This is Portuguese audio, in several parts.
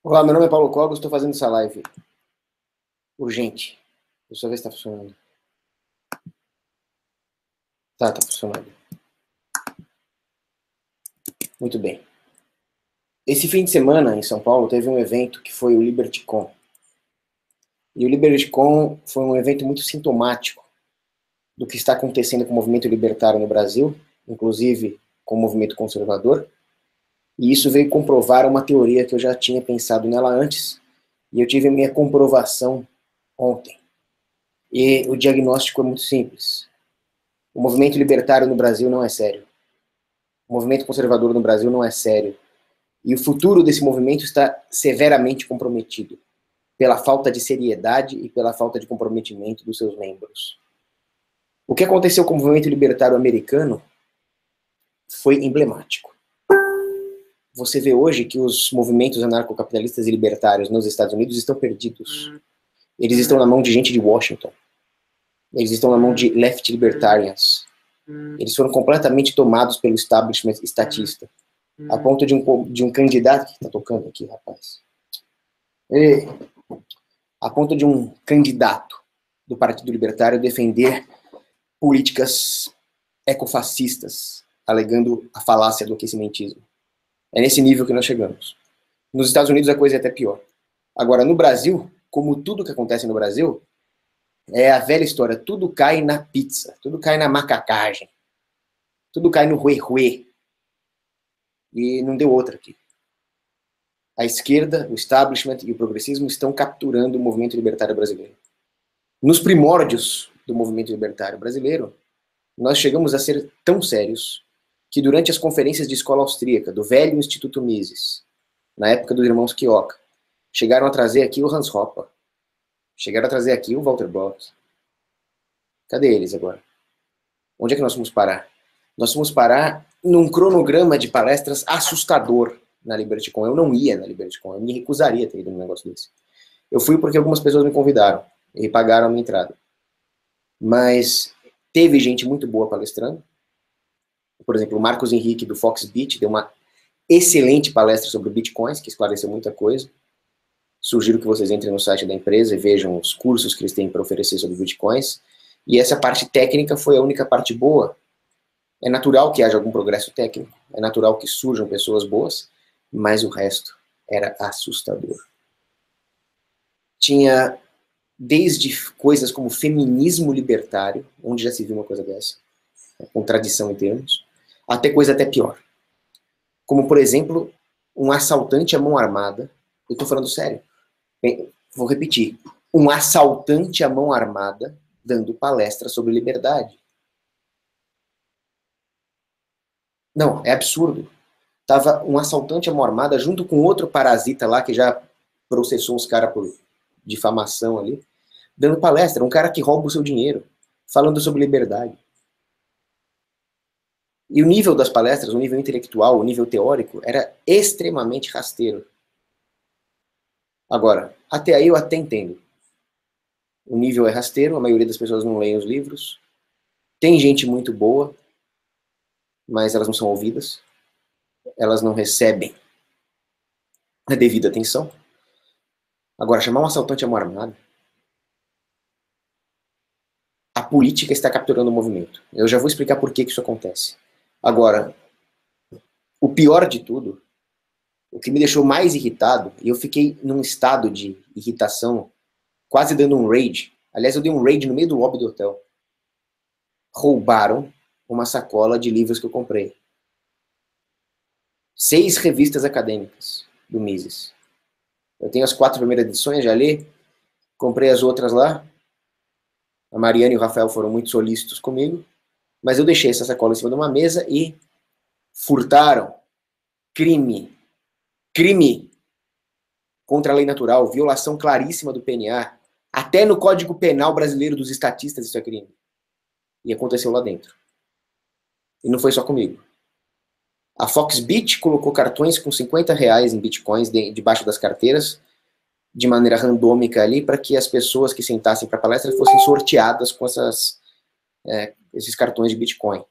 Olá, meu nome é Paulo Cogos, estou fazendo essa live urgente. Deixa eu ver se está funcionando. Tá funcionando. Muito bem. Esse fim de semana, em São Paulo, teve um evento que foi o LibertyCon. E o LibertyCon foi um evento muito sintomático do que está acontecendo com o movimento libertário no Brasil, inclusive com o movimento conservador. E isso veio comprovar uma teoria que eu já tinha pensado nela antes, e eu tive a minha comprovação ontem. E o diagnóstico é muito simples. O movimento libertário no Brasil não é sério. O movimento conservador no Brasil não é sério. E o futuro desse movimento está severamente comprometido pela falta de seriedade e pela falta de comprometimento dos seus membros. O que aconteceu com o movimento libertário americano foi emblemático. Você vê hoje que os movimentos anarcocapitalistas e libertários nos Estados Unidos estão perdidos. Eles estão na mão de gente de Washington. Eles estão na mão de left libertarians. Eles foram completamente tomados pelo establishment estatista. A ponto de um candidato... que está tocando aqui, rapaz? A ponto de um candidato do Partido Libertário defender políticas ecofascistas, alegando a falácia do aquecimentismo. É nesse nível que nós chegamos. Nos Estados Unidos a coisa é até pior. Agora, no Brasil, como tudo que acontece no Brasil, é a velha história, tudo cai na pizza, tudo cai na macacagem, tudo cai no ruê-ruê. E não deu outra aqui. A esquerda, o establishment e o progressismo estão capturando o movimento libertário brasileiro. Nos primórdios do movimento libertário brasileiro, nós chegamos a ser tão sérios que durante as conferências de escola austríaca, do velho Instituto Mises, na época dos irmãos Quioca, chegaram a trazer aqui o Hans Hoppe, chegaram a trazer aqui o Walter Block. Cadê eles agora? Onde é que nós fomos parar? Nós fomos parar num cronograma de palestras assustador na LibertyCon. Eu não ia na LibertyCon, eu me recusaria a ter ido num negócio desse. Eu fui porque algumas pessoas me convidaram e pagaram a minha entrada. Mas teve gente muito boa palestrando. Por exemplo, o Marcos Henrique, do Foxbit, deu uma excelente palestra sobre bitcoins, que esclareceu muita coisa. Sugiro que vocês entrem no site da empresa e vejam os cursos que eles têm para oferecer sobre bitcoins. E essa parte técnica foi a única parte boa. É natural que haja algum progresso técnico, é natural que surjam pessoas boas, mas o resto era assustador. Tinha desde coisas como feminismo libertário, onde já se viu uma coisa dessa, contradição em termos, até coisa até pior. Como, por exemplo, um assaltante à mão armada, eu estou falando sério, bem, vou repetir, um assaltante à mão armada dando palestra sobre liberdade. Não, é absurdo. Tava um assaltante à mão armada junto com outro parasita lá que já processou uns caras por difamação ali, dando palestra, um cara que rouba o seu dinheiro, falando sobre liberdade. E o nível das palestras, o nível intelectual, o nível teórico, era extremamente rasteiro. Agora, até aí eu até entendo. O nível é rasteiro, a maioria das pessoas não leem os livros. Tem gente muito boa, mas elas não são ouvidas. Elas não recebem a devida atenção. Agora, chamar um assaltante à mão armada, a política está capturando o movimento. Eu já vou explicar por que isso acontece. Agora, o pior de tudo, o que me deixou mais irritado, e eu fiquei num estado de irritação, quase dando um raid. Aliás, eu dei um raid no meio do lobby do hotel. Roubaram uma sacola de livros que eu comprei. 6 revistas acadêmicas do Mises. Eu tenho as 4 primeiras edições, já li. Comprei as outras lá. A Mariana e o Rafael foram muito solícitos comigo. Mas eu deixei essa sacola em cima de uma mesa e furtaram. Crime. Crime contra a lei natural. Violação claríssima do PNA. Até no Código Penal Brasileiro dos Estatistas isso é crime. E aconteceu lá dentro. E não foi só comigo. A Foxbit colocou cartões com R$50 em bitcoins debaixo das carteiras, de maneira randômica ali, para que as pessoas que sentassem para a palestra fossem sorteadas com esses cartões de bitcoin.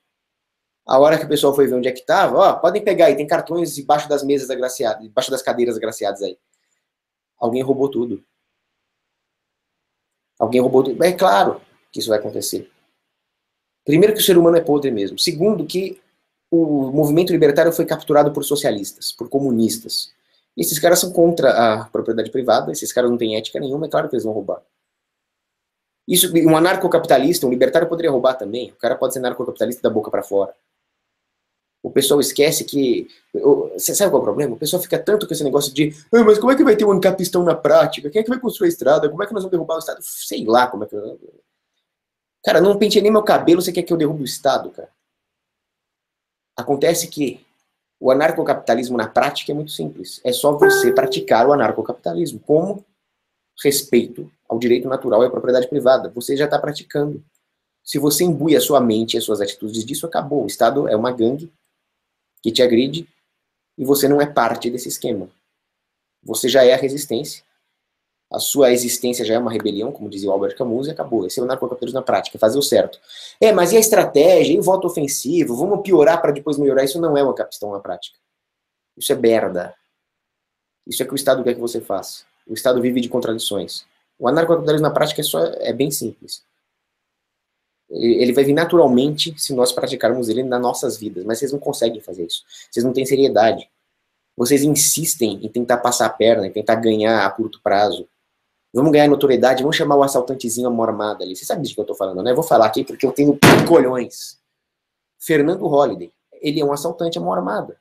A hora que o pessoal foi ver onde é que estava, ó, podem pegar aí, tem cartões debaixo das mesas agraciadas, debaixo das cadeiras agraciadas aí. Alguém roubou tudo. Alguém roubou tudo. É claro que isso vai acontecer. Primeiro que o ser humano é podre mesmo. Segundo que o movimento libertário foi capturado por socialistas, por comunistas. E esses caras são contra a propriedade privada, esses caras não têm ética nenhuma, é claro que eles vão roubar. Isso, um anarcocapitalista, um libertário poderia roubar também. O cara pode ser anarcocapitalista da boca para fora. O pessoal esquece que... Você sabe qual é o problema? O pessoal fica tanto com esse negócio de mas como é que vai ter um ancapistão na prática? Quem é que vai construir a estrada? Como é que nós vamos derrubar o Estado? Sei lá como é que... Cara, não pentei nem meu cabelo, você quer que eu derrube o Estado, cara? Acontece que o anarcocapitalismo na prática é muito simples. É só você praticar o anarcocapitalismo. Como? Respeito ao direito natural e à propriedade privada. Você já está praticando. Se você imbui a sua mente e as suas atitudes disso, acabou. O Estado é uma gangue que te agride e você não é parte desse esquema. Você já é a resistência. A sua existência já é uma rebelião, como dizia o Albert Camus, e acabou. Esse é o anarcocapitalismo na prática, fazer o certo. Mas e a estratégia? E o voto ofensivo? Vamos piorar para depois melhorar? Isso não é uma capistão na prática. Isso é berda. Isso é que o Estado quer que você faça. O Estado vive de contradições. O anarcocapitalismo na prática é bem simples. Ele vai vir naturalmente se nós praticarmos ele nas nossas vidas, mas vocês não conseguem fazer isso. Vocês não têm seriedade. Vocês insistem em tentar passar a perna, em tentar ganhar a curto prazo. Vamos ganhar notoriedade, vamos chamar o assaltantezinho à mão armada ali. Você sabe disso que eu tô falando, né? Eu vou falar aqui porque eu tenho colhões. Fernando Holliday, ele é um assaltante à mão armada.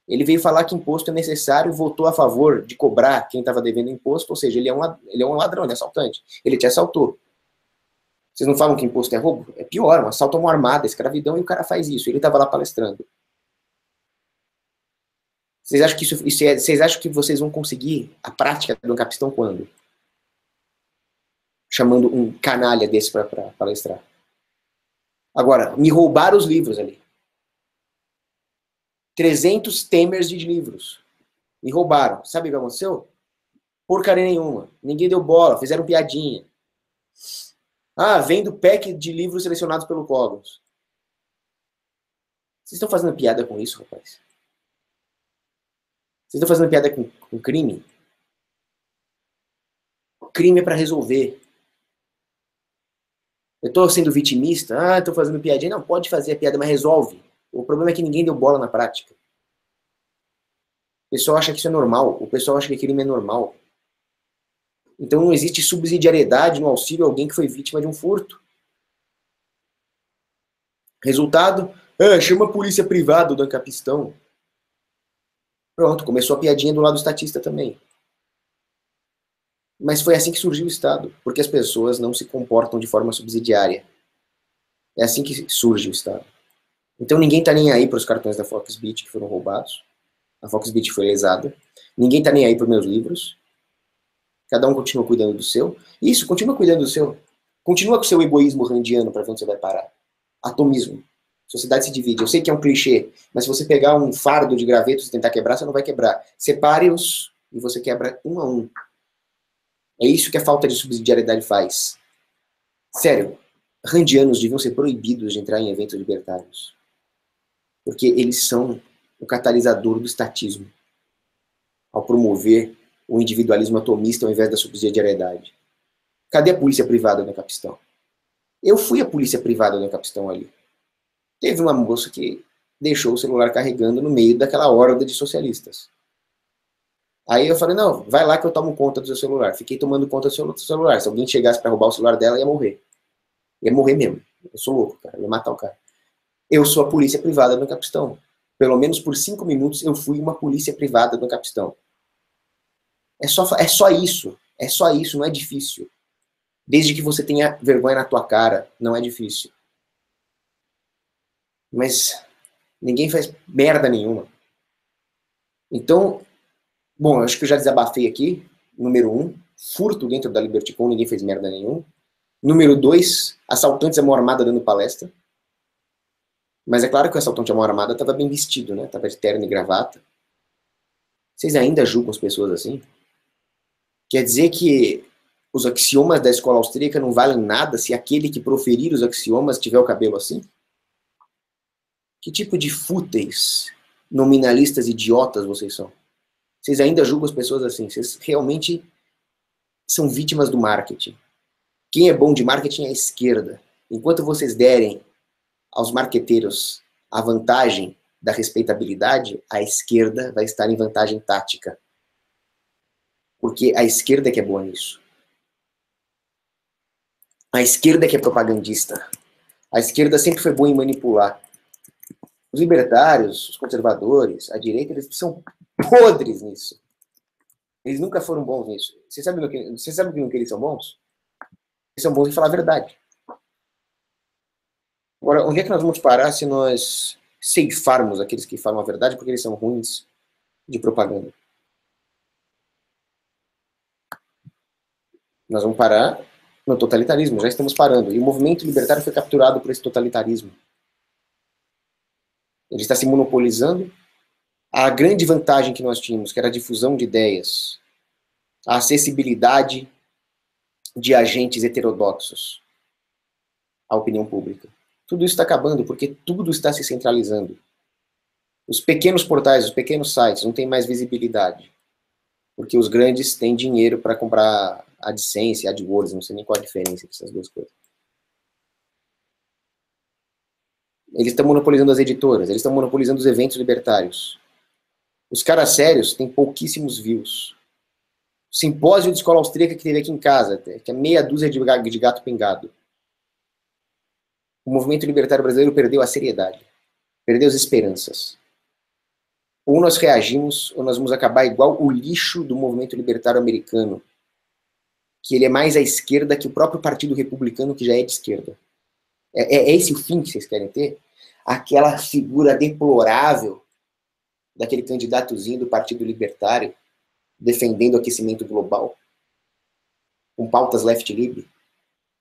Ele veio falar que imposto é necessário, votou a favor de cobrar quem estava devendo imposto, ou seja, ele é um ladrão, ele é assaltante. Ele te assaltou. Vocês não falam que imposto é roubo? É pior, um assalto à mão armada, escravidão, e o cara faz isso. Ele estava lá palestrando. Vocês acham que vocês acham que vocês vão conseguir a prática do ancapistão quando? Chamando um canalha desse para palestrar. Agora, me roubaram os livros ali. 300 temers de livros. Me roubaram. Sabe o que aconteceu? Porcaria nenhuma. Ninguém deu bola, fizeram piadinha. Vem do pack de livros selecionados pelo Cogos. Vocês estão fazendo piada com isso, rapaz? Vocês estão fazendo piada com crime? O crime é para resolver. Eu estou sendo vitimista? Estou fazendo piadinha. Não, pode fazer a piada, mas resolve. O problema é que ninguém deu bola na prática. O pessoal acha que isso é normal. O pessoal acha que crime é normal. Então não existe subsidiariedade no auxílio a alguém que foi vítima de um furto. Resultado? Chama a polícia privada do ancapistão. Pronto, começou a piadinha do lado estatista também. Mas foi assim que surgiu o Estado, porque as pessoas não se comportam de forma subsidiária. É assim que surge o Estado. Então ninguém está nem aí para os cartões da Foxbit que foram roubados. A Foxbit foi lesada. Ninguém está nem aí para os meus livros. Cada um continua cuidando do seu. Isso, continua cuidando do seu. Continua com o seu egoísmo randiano para ver onde você vai parar. Atomismo. A sociedade se divide. Eu sei que é um clichê, mas se você pegar um fardo de gravetos e tentar quebrar, você não vai quebrar. Separe-os e você quebra um a um. É isso que a falta de subsidiariedade faz. Sério, randianos deviam ser proibidos de entrar em eventos libertários. Porque eles são o catalisador do estatismo. Ao promover o individualismo atomista ao invés da subsidiariedade. Cadê a polícia privada do ancapistão? Eu fui a polícia privada do ancapistão ali. Teve uma moça que deixou o celular carregando no meio daquela horda de socialistas. Aí eu falei, não, vai lá que eu tomo conta do seu celular. Fiquei tomando conta do seu celular. Se alguém chegasse para roubar o celular dela, ia morrer. Ia morrer mesmo. Eu sou louco, cara. Eu ia matar o cara. Eu sou a polícia privada do ancapistão. Pelo menos por 5 minutos eu fui uma polícia privada do ancapistão. É só isso. É só isso, não é difícil. Desde que você tenha vergonha na tua cara, não é difícil. Mas ninguém faz merda nenhuma. Então, bom, acho que eu já desabafei aqui. Número 1, furto dentro da Liberticon, ninguém fez merda nenhuma. Número 2, assaltantes à mão armada dando palestra. Mas é claro que o assaltante à mão armada estava bem vestido, né? Estava de terno e gravata. Vocês ainda julgam as pessoas assim? Quer dizer que os axiomas da escola austríaca não valem nada se aquele que proferir os axiomas tiver o cabelo assim? Que tipo de fúteis, nominalistas idiotas vocês são? Vocês ainda julgam as pessoas assim. Vocês realmente são vítimas do marketing. Quem é bom de marketing é a esquerda. Enquanto vocês derem aos marqueteiros a vantagem da respeitabilidade, a esquerda vai estar em vantagem tática. Porque a esquerda é que é boa nisso. A esquerda é que é propagandista. A esquerda sempre foi boa em manipular. Os libertários, os conservadores, a direita, eles são podres nisso. Eles nunca foram bons nisso. Você sabe no que eles são bons? Eles são bons em falar a verdade. Agora, onde é que nós vamos parar se nós ceifarmos aqueles que falam a verdade porque eles são ruins de propaganda? Nós vamos parar no totalitarismo, já estamos parando. E o movimento libertário foi capturado por esse totalitarismo. Ele está se monopolizando. A grande vantagem que nós tínhamos, que era a difusão de ideias, a acessibilidade de agentes heterodoxos à opinião pública. Tudo isso está acabando porque tudo está se centralizando. Os pequenos portais, os pequenos sites não têm mais visibilidade. Porque os grandes têm dinheiro para comprar AdSense, AdWords, não sei nem qual a diferença dessas duas coisas. Eles estão monopolizando as editoras, eles estão monopolizando os eventos libertários. Os caras sérios têm pouquíssimos views. O simpósio de escola austríaca que teve aqui em casa, que é meia dúzia de gato pingado. O movimento libertário brasileiro perdeu a seriedade, perdeu as esperanças. Ou nós reagimos, ou nós vamos acabar igual o lixo do movimento libertário americano, que ele é mais à esquerda que o próprio Partido Republicano, que já é de esquerda. É esse o fim que vocês querem ter? Aquela figura deplorável daquele candidatozinho do Partido Libertário, defendendo o aquecimento global, com pautas left-lib.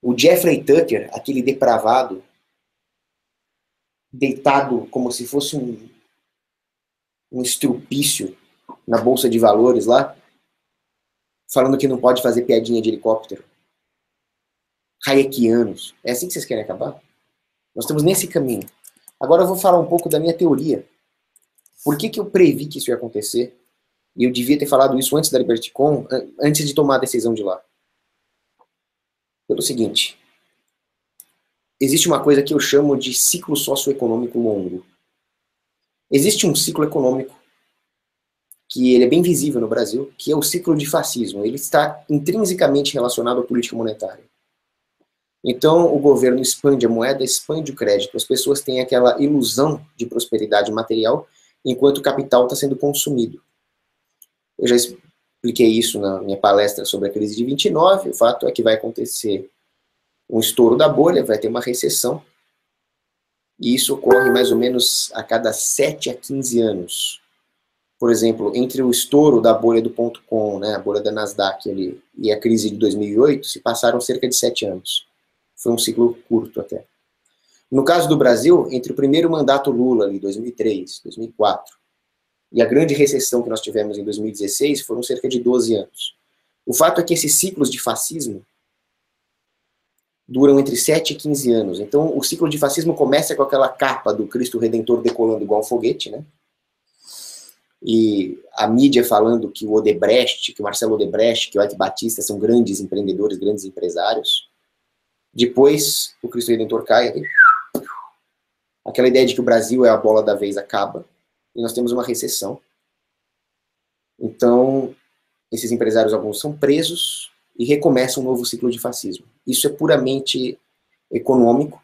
O Jeffrey Tucker, aquele depravado, deitado como se fosse um estrupício na Bolsa de Valores lá, falando que não pode fazer piadinha de helicóptero. Hayekianos. É assim que vocês querem acabar? Nós estamos nesse caminho. Agora eu vou falar um pouco da minha teoria. Por que eu previ que isso ia acontecer? E eu devia ter falado isso antes da LibertyCon, antes de tomar a decisão de lá. Pelo seguinte, existe uma coisa que eu chamo de ciclo socioeconômico longo. Existe um ciclo econômico que ele é bem visível no Brasil, que é o ciclo de fascismo. Ele está intrinsecamente relacionado à política monetária. Então, o governo expande a moeda, expande o crédito. As pessoas têm aquela ilusão de prosperidade material, enquanto o capital está sendo consumido. Eu já expliquei isso na minha palestra sobre a crise de 29. O fato é que vai acontecer um estouro da bolha, vai ter uma recessão. E isso ocorre mais ou menos a cada 7 a 15 anos. Por exemplo, entre o estouro da bolha do .com, né, a bolha da Nasdaq ali, e a crise de 2008, se passaram cerca de 7 anos. Foi um ciclo curto até. No caso do Brasil, entre o primeiro mandato Lula, ali, 2003, 2004, e a grande recessão que nós tivemos em 2016, foram cerca de 12 anos. O fato é que esses ciclos de fascismo duram entre 7 e 15 anos. Então, o ciclo de fascismo começa com aquela capa do Cristo Redentor decolando igual um foguete, né? E a mídia falando que o Odebrecht, que o Marcelo Odebrecht, que o Ike Batista são grandes empreendedores, grandes empresários. Depois, o Cristo Redentor cai, aquela ideia de que o Brasil é a bola da vez acaba, e nós temos uma recessão. Então, esses empresários, alguns são presos, e recomeça um novo ciclo de fascismo. Isso é puramente econômico,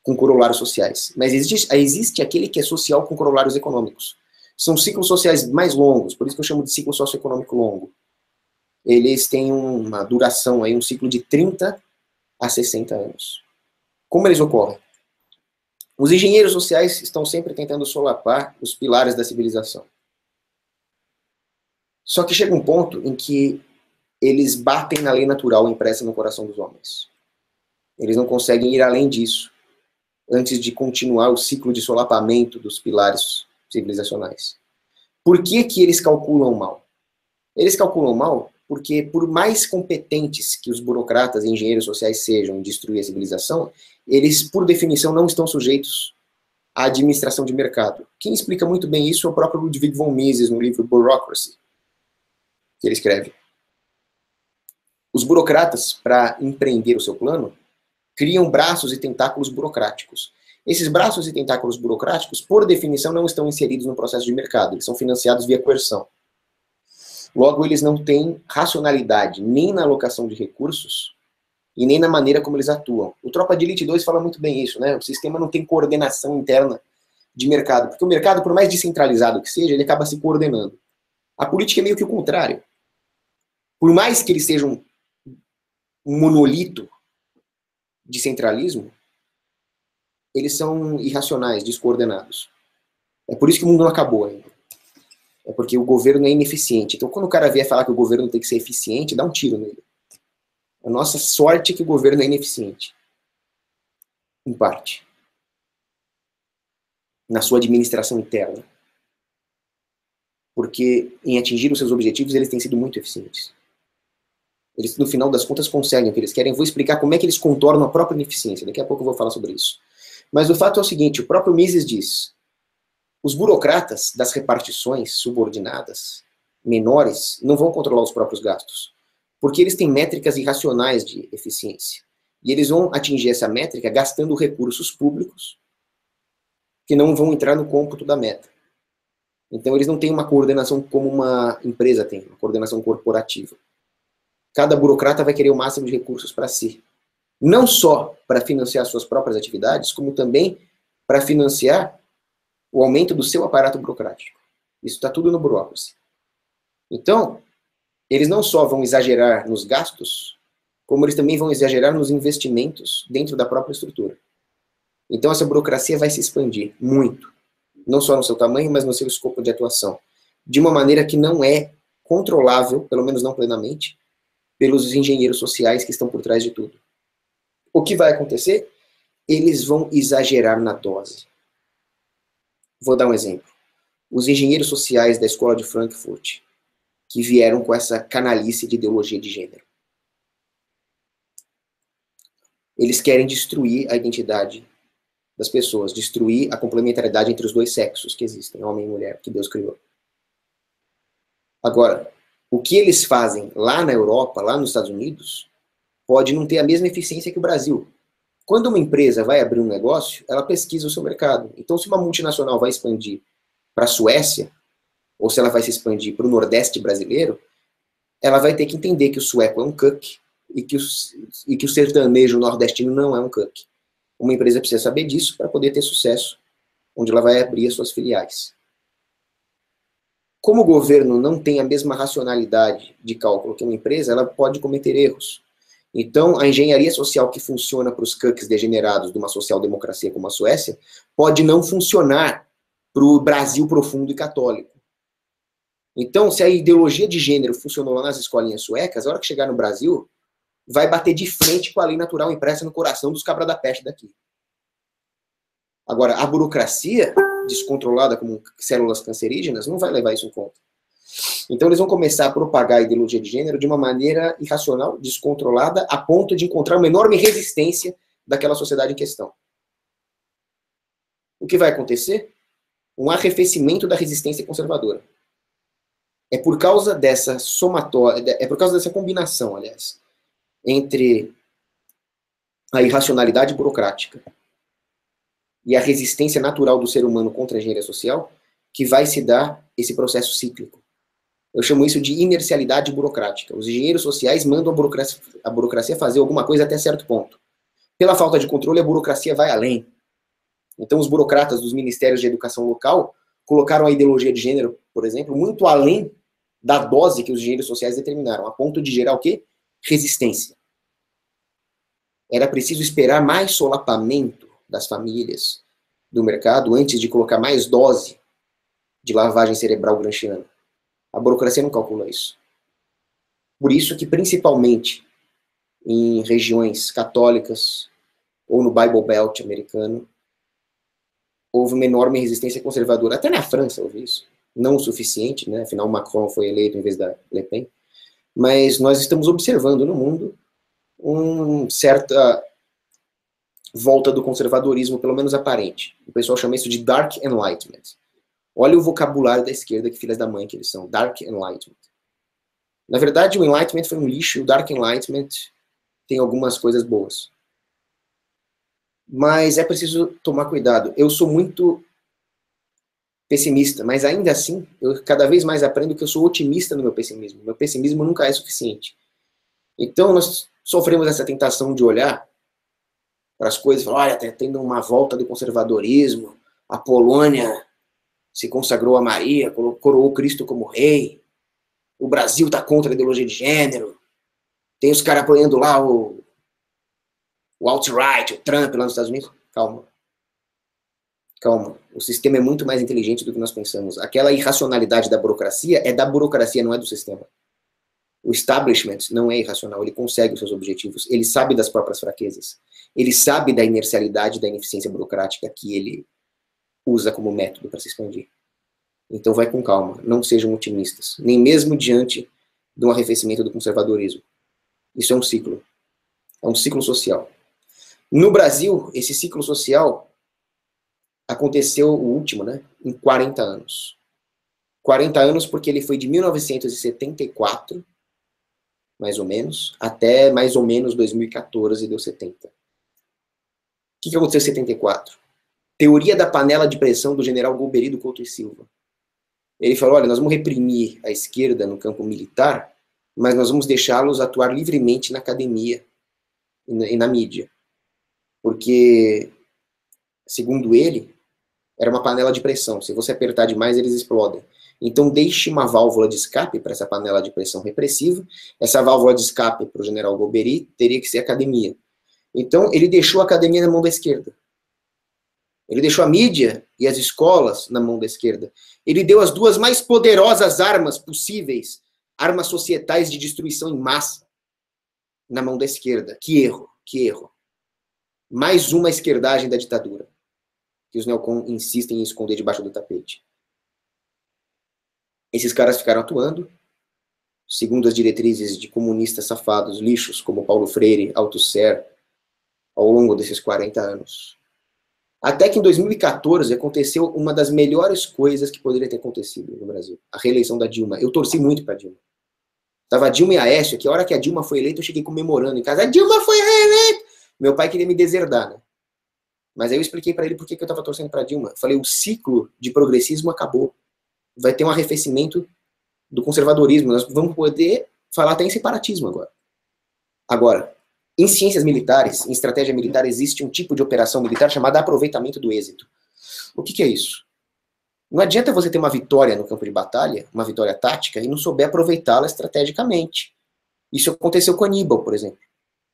com corolários sociais. Mas existe aquele que é social com corolários econômicos. São ciclos sociais mais longos, por isso que eu chamo de ciclo socioeconômico longo. Eles têm uma duração, aí, um ciclo de 30 a 60 anos. Como eles ocorrem? Os engenheiros sociais estão sempre tentando solapar os pilares da civilização. Só que chega um ponto em que eles batem na lei natural impressa no coração dos homens. Eles não conseguem ir além disso, antes de continuar o ciclo de solapamento dos pilares civilizacionais. Por que eles calculam mal? Eles calculam mal porque, por mais competentes que os burocratas e engenheiros sociais sejam em destruir a civilização, eles, por definição, não estão sujeitos à administração de mercado. Quem explica muito bem isso é o próprio Ludwig von Mises, no livro Bureaucracy. que ele escreve. Os burocratas, para empreender o seu plano, criam braços e tentáculos burocráticos. Esses braços e tentáculos burocráticos, por definição, não estão inseridos no processo de mercado, eles são financiados via coerção. Logo, eles não têm racionalidade nem na alocação de recursos e nem na maneira como eles atuam. O Tropa de Elite 2 fala muito bem isso, né? O sistema não tem coordenação interna de mercado, porque o mercado, por mais descentralizado que seja, ele acaba se coordenando. A política é meio que o contrário. Por mais que eles sejam um monolito de centralismo, eles são irracionais, descoordenados. É por isso que o mundo não acabou ainda. É porque o governo é ineficiente. Então, quando o cara vier falar que o governo tem que ser eficiente, dá um tiro nele. A nossa sorte é que o governo é ineficiente. Em parte. Na sua administração interna. Porque em atingir os seus objetivos, eles têm sido muito eficientes. Eles, no final das contas, conseguem o que eles querem. Eu vou explicar como é que eles contornam a própria ineficiência. Daqui a pouco eu vou falar sobre isso. Mas o fato é o seguinte, o próprio Mises diz, os burocratas das repartições subordinadas, menores, não vão controlar os próprios gastos. Porque eles têm métricas irracionais de eficiência. E eles vão atingir essa métrica gastando recursos públicos que não vão entrar no cômputo da meta. Então eles não têm uma coordenação como uma empresa tem, uma coordenação corporativa. Cada burocrata vai querer o máximo de recursos para si. Não só para financiar suas próprias atividades, como também para financiar o aumento do seu aparato burocrático. Isso está tudo no bureaucracy. Então, eles não só vão exagerar nos gastos, como eles também vão exagerar nos investimentos dentro da própria estrutura. Então essa burocracia vai se expandir muito. Não só no seu tamanho, mas no seu escopo de atuação. De uma maneira que não é controlável, pelo menos não plenamente, pelos engenheiros sociais que estão por trás de tudo. O que vai acontecer? Eles vão exagerar na dose. Vou dar um exemplo. Os engenheiros sociais da escola de Frankfurt, que vieram com essa canalice de ideologia de gênero. Eles querem destruir a identidade das pessoas, destruir a complementariedade entre os dois sexos que existem, homem e mulher, que Deus criou. Agora, o que eles fazem lá na Europa, lá nos Estados Unidos, pode não ter a mesma eficiência que o Brasil. Quando uma empresa vai abrir um negócio, ela pesquisa o seu mercado. Então, se uma multinacional vai expandir para a Suécia, ou se ela vai se expandir para o Nordeste brasileiro, ela vai ter que entender que o sueco é um cuck e que o sertanejo nordestino não é um cuck. Uma empresa precisa saber disso para poder ter sucesso, onde ela vai abrir as suas filiais. Como o governo não tem a mesma racionalidade de cálculo que uma empresa, ela pode cometer erros. Então, a engenharia social que funciona para os cucks degenerados de uma social-democracia como a Suécia, pode não funcionar para o Brasil profundo e católico. Então, se a ideologia de gênero funcionou lá nas escolinhas suecas, a hora que chegar no Brasil, vai bater de frente com a lei natural impressa no coração dos cabras da peste daqui. Agora, a burocracia, descontrolada como células cancerígenas, não vai levar isso em conta. Então eles vão começar a propagar a ideologia de gênero de uma maneira irracional, descontrolada, a ponto de encontrar uma enorme resistência daquela sociedade em questão. O que vai acontecer? Um arrefecimento da resistência conservadora. É por causa dessa somatória, é por causa dessa combinação, aliás, entre a irracionalidade burocrática e a resistência natural do ser humano contra a engenharia social, que vai se dar esse processo cíclico. Eu chamo isso de inercialidade burocrática. Os engenheiros sociais mandam a burocracia fazer alguma coisa até certo ponto. Pela falta de controle, a burocracia vai além. Então, os burocratas dos ministérios de educação local colocaram a ideologia de gênero, por exemplo, muito além da dose que os engenheiros sociais determinaram, a ponto de gerar o quê? Resistência. Era preciso esperar mais solapamento das famílias do mercado antes de colocar mais dose de lavagem cerebral gramsciana. A burocracia não calcula isso. Por isso que, principalmente em regiões católicas ou no Bible Belt americano, houve uma enorme resistência conservadora. Até na França houve isso. Não o suficiente, né? Afinal Macron foi eleito em vez da Le Pen. Mas nós estamos observando no mundo uma certa volta do conservadorismo, pelo menos aparente. O pessoal chama isso de Dark Enlightenment. Olha o vocabulário da esquerda, que filhas da mãe que eles são. Dark Enlightenment. Na verdade, o Enlightenment foi um lixo, o Dark Enlightenment tem algumas coisas boas. Mas é preciso tomar cuidado. Eu sou muito pessimista, mas ainda assim, eu cada vez mais aprendo que eu sou otimista no meu pessimismo. Meu pessimismo nunca é suficiente. Então, nós sofremos essa tentação de olhar para as coisas e falar, olha, está tendo uma volta do conservadorismo, a Polônia se consagrou a Maria, coroou Cristo como rei, o Brasil está contra a ideologia de gênero, tem os caras apoiando lá o alt-right, o Trump lá nos Estados Unidos. Calma. Calma. O sistema é muito mais inteligente do que nós pensamos. Aquela irracionalidade da burocracia é da burocracia, não é do sistema. O establishment não é irracional, ele consegue os seus objetivos, ele sabe das próprias fraquezas, ele sabe da inercialidade, da ineficiência burocrática que ele usa como método para se expandir. Então vai com calma, não sejam otimistas, nem mesmo diante de um arrefecimento do conservadorismo. Isso é um ciclo social. No Brasil, esse ciclo social aconteceu, o último, né, em 40 anos. 40 anos porque ele foi de 1974, mais ou menos, até mais ou menos 2014, deu 70. O que aconteceu em 74? Teoria da panela de pressão do general Golbery do Couto e Silva. Ele falou, olha, nós vamos reprimir a esquerda no campo militar, mas nós vamos deixá-los atuar livremente na academia e na mídia. Porque, segundo ele, era uma panela de pressão. Se você apertar demais, eles explodem. Então, deixe uma válvula de escape para essa panela de pressão repressiva. Essa válvula de escape para o general Golbery teria que ser a academia. Então, ele deixou a academia na mão da esquerda. Ele deixou a mídia e as escolas na mão da esquerda. Ele deu as duas mais poderosas armas possíveis, armas societais de destruição em massa, na mão da esquerda. Que erro, que erro. Mais uma esquerdagem da ditadura, que os neocon insistem em esconder debaixo do tapete. Esses caras ficaram atuando, segundo as diretrizes de comunistas safados, lixos, como Paulo Freire, Althusser, ao longo desses 40 anos. Até que em 2014 aconteceu uma das melhores coisas que poderia ter acontecido no Brasil, a reeleição da Dilma. Eu torci muito para Dilma. Tava a Dilma e a Aécio, que a hora que a Dilma foi eleita, eu cheguei comemorando em casa. A Dilma foi reeleita! Meu pai queria me deserdar, né? Mas aí eu expliquei para ele por que eu tava torcendo para Dilma. Eu falei, o ciclo de progressismo acabou. Vai ter um arrefecimento do conservadorismo. Nós vamos poder falar até em separatismo agora. Agora, em ciências militares, em estratégia militar, existe um tipo de operação militar chamada aproveitamento do êxito. O que é isso? Não adianta você ter uma vitória no campo de batalha, uma vitória tática, e não souber aproveitá-la estrategicamente. Isso aconteceu com Aníbal, por exemplo.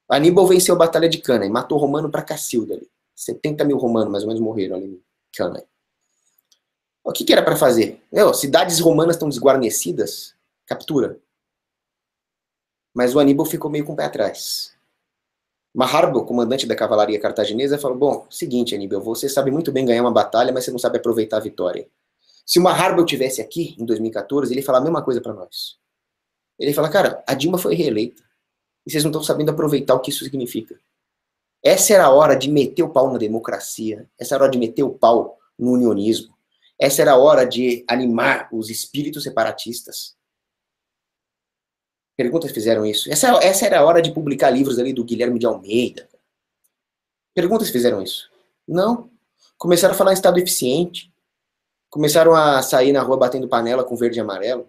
Aníbal venceu a Batalha de Cannae, matou romano pra cacilda ali. 70 mil romanos, mais ou menos, morreram ali em Cannae. O que era para fazer? Cidades romanas estão desguarnecidas, captura. Mas o Aníbal ficou meio com o pé atrás. Maharbo, comandante da cavalaria cartaginesa, falou, bom, seguinte, Aníbal, você sabe muito bem ganhar uma batalha, mas você não sabe aproveitar a vitória. Se o Maharbo tivesse aqui, em 2014, ele ia falar a mesma coisa para nós. Ele ia falar, cara, a Dilma foi reeleita, e vocês não estão sabendo aproveitar o que isso significa. Essa era a hora de meter o pau na democracia, essa era a hora de meter o pau no unionismo, essa era a hora de animar os espíritos separatistas. Perguntas fizeram isso. Essa era a hora de publicar livros ali do Guilherme de Almeida. Perguntas fizeram isso. Não. Começaram a falar em estado eficiente. Começaram a sair na rua batendo panela com verde e amarelo.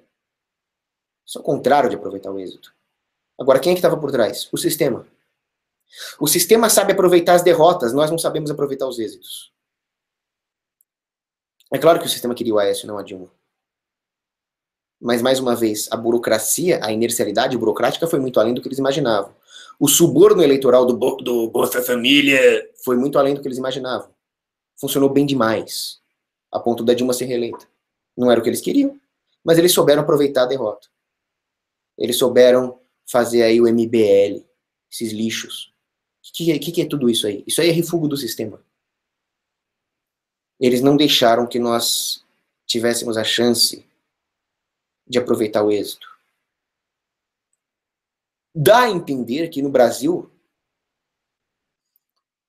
Isso é o contrário de aproveitar o êxito. Agora, quem é que estava por trás? O sistema. O sistema sabe aproveitar as derrotas, nós não sabemos aproveitar os êxitos. É claro que o sistema queria o Aécio, não a Dilma. Mas, mais uma vez, a burocracia, a inercialidade burocrática foi muito além do que eles imaginavam. O suborno eleitoral do Bolsa Família foi muito além do que eles imaginavam. Funcionou bem demais, a ponto da Dilma ser reeleita. Não era o que eles queriam, mas eles souberam aproveitar a derrota. Eles souberam fazer aí o MBL, esses lixos. O que é tudo isso aí? Isso aí é refúgio do sistema. Eles não deixaram que nós tivéssemos a chance de aproveitar o êxito. Dá a entender que no Brasil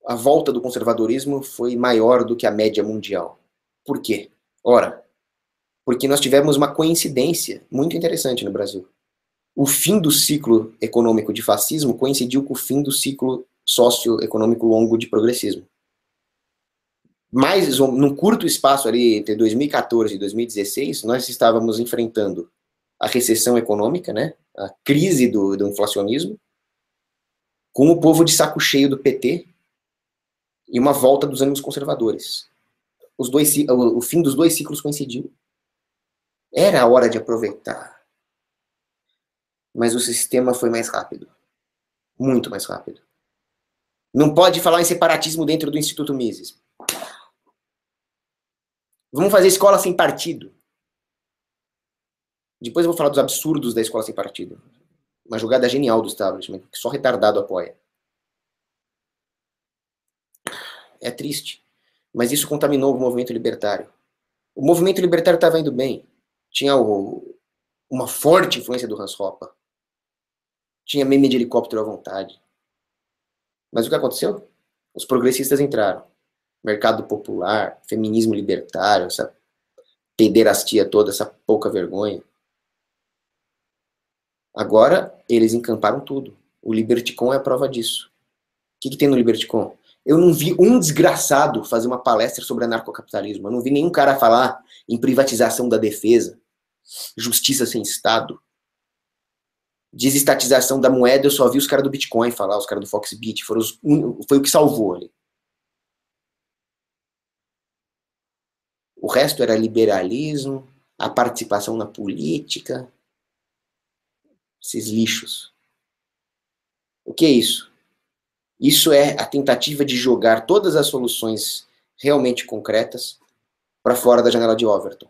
a volta do conservadorismo foi maior do que a média mundial. Por quê? Ora, porque nós tivemos uma coincidência muito interessante no Brasil. O fim do ciclo econômico de fascismo coincidiu com o fim do ciclo socioeconômico longo de progressismo. Mas, num curto espaço ali, entre 2014 e 2016, nós estávamos enfrentando a recessão econômica, né, a crise do inflacionismo, com o povo de saco cheio do PT e uma volta dos ânimos conservadores. O fim dos dois ciclos coincidiu. Era a hora de aproveitar. Mas o sistema foi mais rápido. Muito mais rápido. Não pode falar em separatismo dentro do Instituto Mises. Vamos fazer escola sem partido. Depois eu vou falar dos absurdos da escola sem partido. Uma jogada genial do establishment, que só retardado apoia. É triste. Mas isso contaminou o movimento libertário. O movimento libertário estava indo bem. Tinha uma forte influência do Hans Hoppe. Tinha meme de helicóptero à vontade. Mas o que aconteceu? Os progressistas entraram. Mercado popular, feminismo libertário, essa pederastia toda, essa pouca vergonha. Agora, eles encamparam tudo. O Liberticon é a prova disso. O que tem no Liberticon? Eu não vi um desgraçado fazer uma palestra sobre anarcocapitalismo. Eu não vi nenhum cara falar em privatização da defesa, justiça sem Estado, desestatização da moeda. Eu só vi os caras do Bitcoin falar, os caras do Foxbit. Foi o que salvou ali. O resto era liberalismo, a participação na política, esses lixos. O que é isso? Isso é a tentativa de jogar todas as soluções realmente concretas para fora da janela de Overton.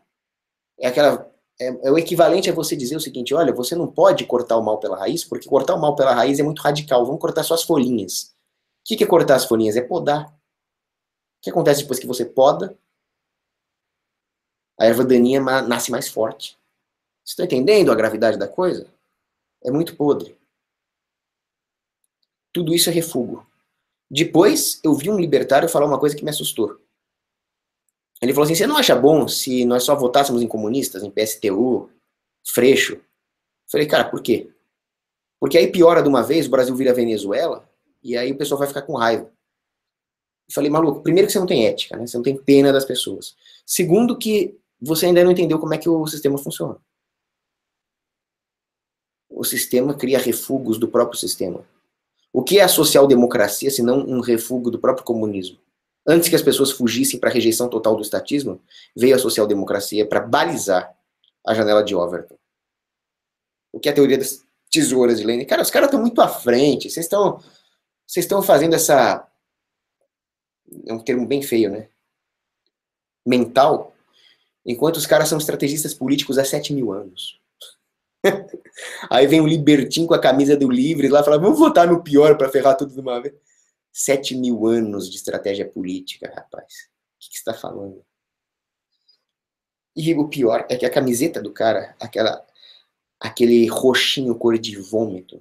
É o equivalente a você dizer o seguinte: olha, você não pode cortar o mal pela raiz, porque cortar o mal pela raiz é muito radical, vamos cortar só as folhinhas. O que é cortar as folhinhas? É podar. O que acontece depois que você poda? A erva daninha nasce mais forte. Vocês estão entendendo a gravidade da coisa? É muito podre. Tudo isso é refúgio. Depois, eu vi um libertário falar uma coisa que me assustou. Ele falou assim: você não acha bom se nós só votássemos em comunistas, em PSTU, Freixo? Eu falei: cara, por quê? Porque aí piora de uma vez, o Brasil vira Venezuela, e aí o pessoal vai ficar com raiva. Eu falei: maluco, primeiro que você não tem ética, né? Você não tem pena das pessoas. Segundo que você ainda não entendeu como é que o sistema funciona. O sistema cria refúgios do próprio sistema. O que é a social-democracia, se não um refúgio do próprio comunismo? Antes que as pessoas fugissem para a rejeição total do estatismo, veio a social-democracia para balizar a janela de Overton. O que é a teoria das tesouras de Lenin? Cara, os caras estão muito à frente. Vocês estão fazendo essa... É um termo bem feio, né? Mental. Enquanto os caras são estrategistas políticos há 7.000 anos. Aí vem o libertinho com a camisa do Livre lá e fala: vamos votar no pior para ferrar tudo de uma vez. 7.000 anos de estratégia política, rapaz. O que você está falando? E o pior é que a camiseta do cara, aquele roxinho cor de vômito,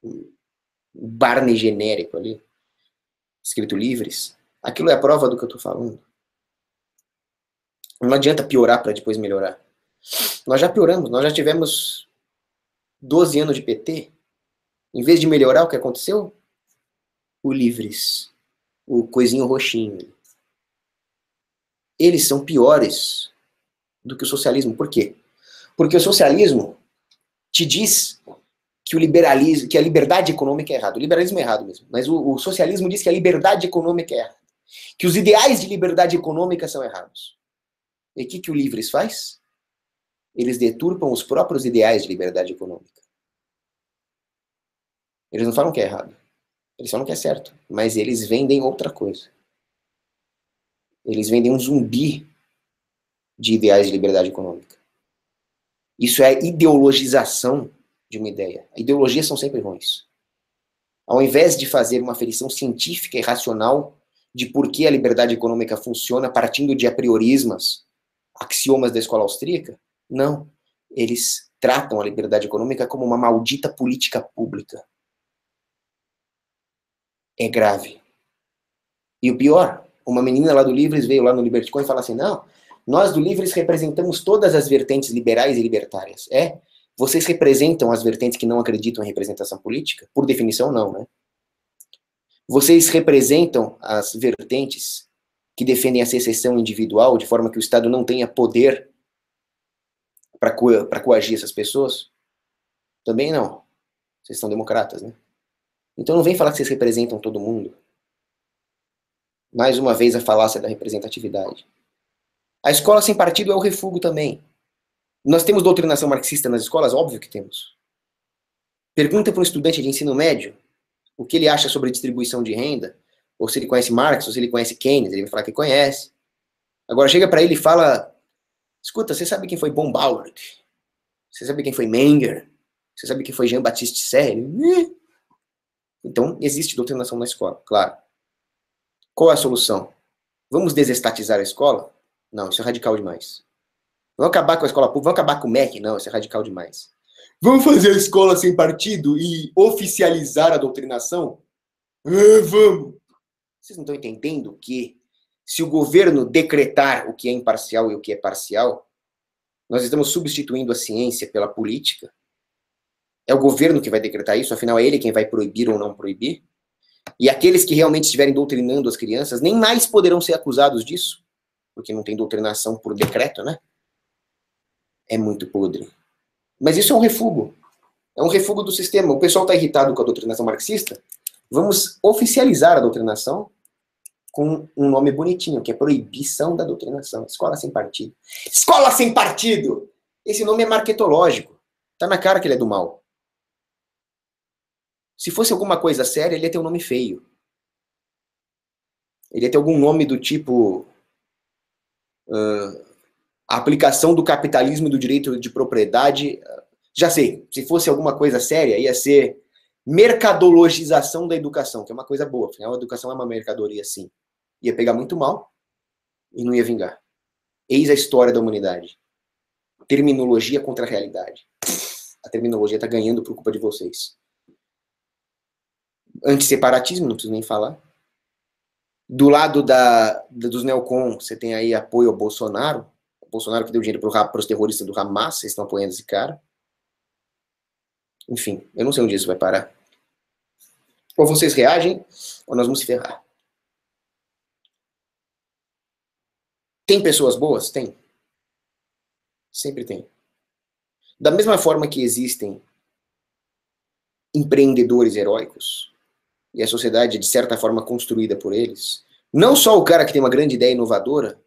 o Barney genérico ali, escrito Livres, aquilo é a prova do que eu estou falando. Não adianta piorar para depois melhorar. Nós já pioramos, nós já tivemos 12 anos de PT. Em vez de melhorar, o que aconteceu? O Livres, o coisinho roxinho. Eles são piores do que o socialismo. Por quê? Porque o socialismo te diz que o liberalismo, que a liberdade econômica é errado. O liberalismo é errado mesmo, mas o socialismo diz que a liberdade econômica é errada. Que os ideais de liberdade econômica são errados. E o que o Livres faz? Eles deturpam os próprios ideais de liberdade econômica. Eles não falam que é errado. Eles falam que é certo. Mas eles vendem outra coisa. Eles vendem um zumbi de ideais de liberdade econômica. Isso é a ideologização de uma ideia. Ideologias são sempre ruins. Ao invés de fazer uma aferição científica e racional de por que a liberdade econômica funciona partindo de apriorismos, axiomas da escola austríaca, não. Eles tratam a liberdade econômica como uma maldita política pública. É grave. E o pior, uma menina lá do Livres veio lá no Liberticon e falou assim: não, nós do Livres representamos todas as vertentes liberais e libertárias. Vocês representam as vertentes que não acreditam em representação política? Por definição, não, né? Vocês representam as vertentes que defendem a secessão individual, de forma que o Estado não tenha poder para coagir essas pessoas? Também não. Vocês são democratas, né? Então não vem falar que vocês representam todo mundo. Mais uma vez a falácia da representatividade. A escola sem partido é o refúgio também. Nós temos doutrinação marxista nas escolas? Óbvio que temos. Pergunta para um estudante de ensino médio o que ele acha sobre distribuição de renda, ou se ele conhece Marx, ou se ele conhece Keynes, ele vai falar que conhece. Agora chega para ele e fala, escuta, você sabe quem foi von Bauer? Você sabe quem foi Menger? Você sabe quem foi Jean-Baptiste Say? Então, existe doutrinação na escola, claro. Qual é a solução? Vamos desestatizar a escola? Não, isso é radical demais. Vamos acabar com a escola pública? Vamos acabar com o MEC? Não, isso é radical demais. Vamos fazer a escola sem partido e oficializar a doutrinação? Vamos! Vocês não estão entendendo que se o governo decretar o que é imparcial e o que é parcial, nós estamos substituindo a ciência pela política? É o governo que vai decretar isso, afinal é ele quem vai proibir ou não proibir? E aqueles que realmente estiverem doutrinando as crianças nem mais poderão ser acusados disso, porque não tem doutrinação por decreto, né? É muito podre. Mas isso é um refúgio. É um refúgio do sistema. O pessoal está irritado com a doutrinação marxista. Vamos oficializar a doutrinação com um nome bonitinho, que é proibição da doutrinação. Escola sem partido. Escola sem partido! Esse nome é marketológico. Tá na cara que ele é do mal. Se fosse alguma coisa séria, ele ia ter um nome feio. Ele ia ter algum nome do tipo... a aplicação do capitalismo e do direito de propriedade... Já sei, se fosse alguma coisa séria, ia ser mercadologização da educação, que é uma coisa boa. Afinal, a educação é uma mercadoria, sim. Ia pegar muito mal e não ia vingar. Eis a história da humanidade. Terminologia contra a realidade. A terminologia está ganhando por culpa de vocês. Antisseparatismo, não preciso nem falar. Do lado dos neocon, você tem aí apoio ao Bolsonaro. O Bolsonaro que deu dinheiro para os terroristas do Hamas, vocês estão apoiando esse cara. Enfim, eu não sei onde isso vai parar. Ou vocês reagem, ou nós vamos se ferrar. Tem pessoas boas? Tem. Sempre tem. Da mesma forma que existem empreendedores heróicos, e a sociedade é de certa forma construída por eles, não só o cara que tem uma grande ideia inovadora,